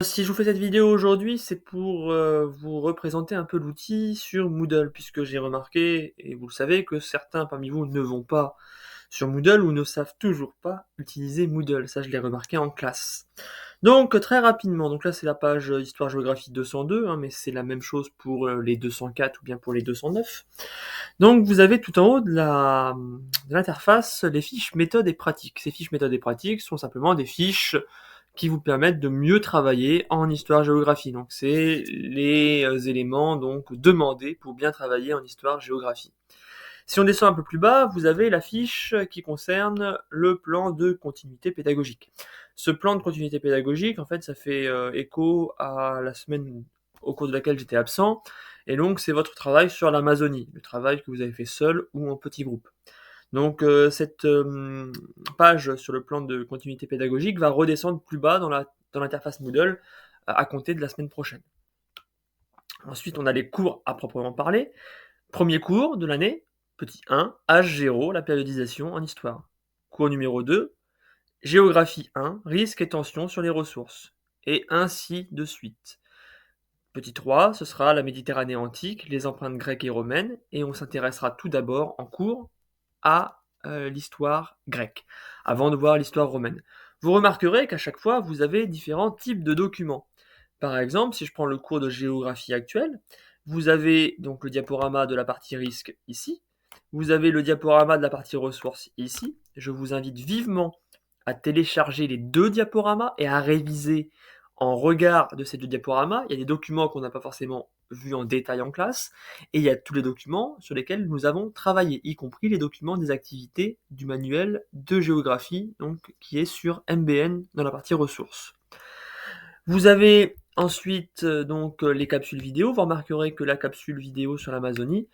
Si je vous fais cette vidéo aujourd'hui, c'est pour, vous représenter un peu l'outil sur Moodle, puisque j'ai remarqué, et vous le savez, que certains parmi vous ne vont pas sur Moodle ou ne savent toujours pas utiliser Moodle. Ça, je l'ai remarqué en classe. Donc très rapidement, donc là c'est la page Histoire-Géographie 202, hein, mais c'est la même chose pour les 204 ou bien pour les 209. Donc vous avez tout en haut de l'interface les fiches méthodes et pratiques. Ces fiches méthodes et pratiques sont simplement des fiches qui vous permettent de mieux travailler en histoire-géographie. Donc c'est les éléments donc demandés pour bien travailler en histoire-géographie. Si on descend un peu plus bas, vous avez la fiche qui concerne le plan de continuité pédagogique. Ce plan de continuité pédagogique, en fait, ça fait écho à la semaine au cours de laquelle j'étais absent, et donc c'est votre travail sur l'Amazonie, le travail que vous avez fait seul ou en petit groupe. Donc cette page sur le plan de continuité pédagogique va redescendre plus bas dans l'interface Moodle à compter de la semaine prochaine. Ensuite, on a les cours à proprement parler. Premier cours de l'année, petit 1, H0, la périodisation en histoire. Cours numéro 2, Géographie 1, risques et tensions sur les ressources. Et ainsi de suite. Petit 3, ce sera la Méditerranée antique, les empreintes grecques et romaines, et on s'intéressera tout d'abord en cours à l'histoire grecque, avant de voir l'histoire romaine. Vous remarquerez qu'à chaque fois, vous avez différents types de documents. Par exemple, si je prends le cours de géographie actuelle, vous avez donc le diaporama de la partie risque ici, vous avez le diaporama de la partie ressources ici. Je vous invite vivement à télécharger les deux diaporamas et à réviser en regard de ces deux diaporamas. Il y a des documents qu'on n'a pas forcément vus en détail en classe, et il y a tous les documents sur lesquels nous avons travaillé, y compris les documents des activités du manuel de géographie, donc qui est sur MBN dans la partie ressources. Vous avez ensuite les capsules vidéo. Vous remarquerez que la capsule vidéo sur l'Amazonie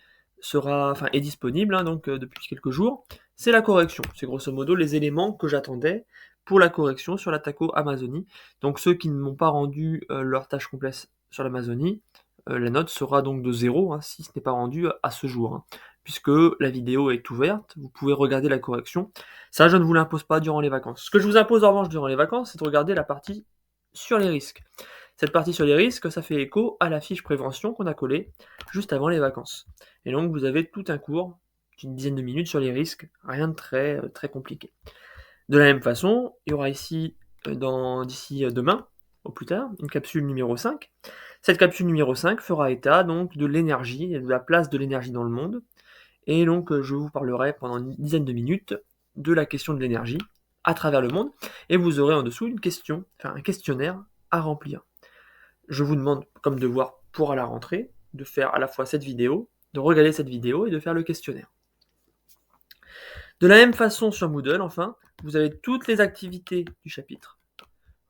est disponible depuis quelques jours. C'est la correction. C'est grosso modo les éléments que j'attendais pour la correction sur la Taco Amazonie. Donc ceux qui ne m'ont pas rendu leur tâche complète sur l'Amazonie, la note sera donc de 0 si ce n'est pas rendu à ce jour. Puisque la vidéo est ouverte, vous pouvez regarder la correction. Ça, je ne vous l'impose pas durant les vacances. Ce que je vous impose en revanche durant les vacances, c'est de regarder la partie sur les risques. Cette partie sur les risques, ça fait écho à la fiche prévention qu'on a collée juste avant les vacances. Et donc vous avez tout un cours d'une dizaine de minutes sur les risques, rien de très compliqué. De la même façon, il y aura ici, d'ici demain, au plus tard, une capsule numéro 5. Cette capsule numéro 5 fera état donc de l'énergie et de la place de l'énergie dans le monde. Et donc je vous parlerai pendant une dizaine de minutes de la question de l'énergie à travers le monde. Et vous aurez en dessous un questionnaire à remplir. Je vous demande comme devoir pour à la rentrée de faire à la fois cette vidéo, de regarder cette vidéo et de faire le questionnaire. De la même façon sur Moodle, enfin, vous avez toutes les activités du chapitre.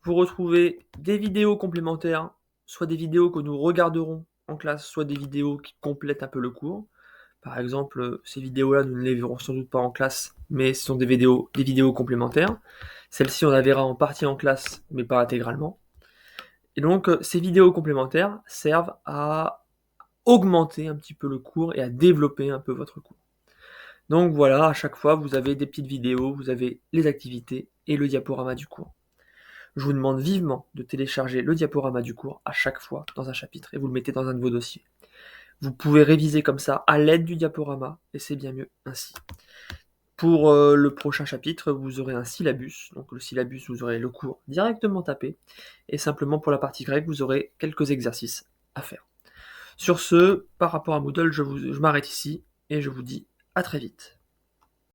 Vous retrouvez des vidéos complémentaires, soit des vidéos que nous regarderons en classe, soit des vidéos qui complètent un peu le cours. Par exemple, ces vidéos-là, nous ne les verrons sans doute pas en classe, mais ce sont des vidéos complémentaires. Celles-ci, on la verra en partie en classe, mais pas intégralement. Et donc, ces vidéos complémentaires servent à augmenter un petit peu le cours et à développer un peu votre cours. Donc voilà, à chaque fois, vous avez des petites vidéos, vous avez les activités et le diaporama du cours. Je vous demande vivement de télécharger le diaporama du cours à chaque fois dans un chapitre et vous le mettez dans un de vos dossiers. Vous pouvez réviser comme ça à l'aide du diaporama et c'est bien mieux ainsi. Pour le prochain chapitre, vous aurez un syllabus. Donc le syllabus, vous aurez le cours directement tapé. Et simplement pour la partie grecque, vous aurez quelques exercices à faire. Sur ce, par rapport à Moodle, je m'arrête ici et je vous dis à très vite.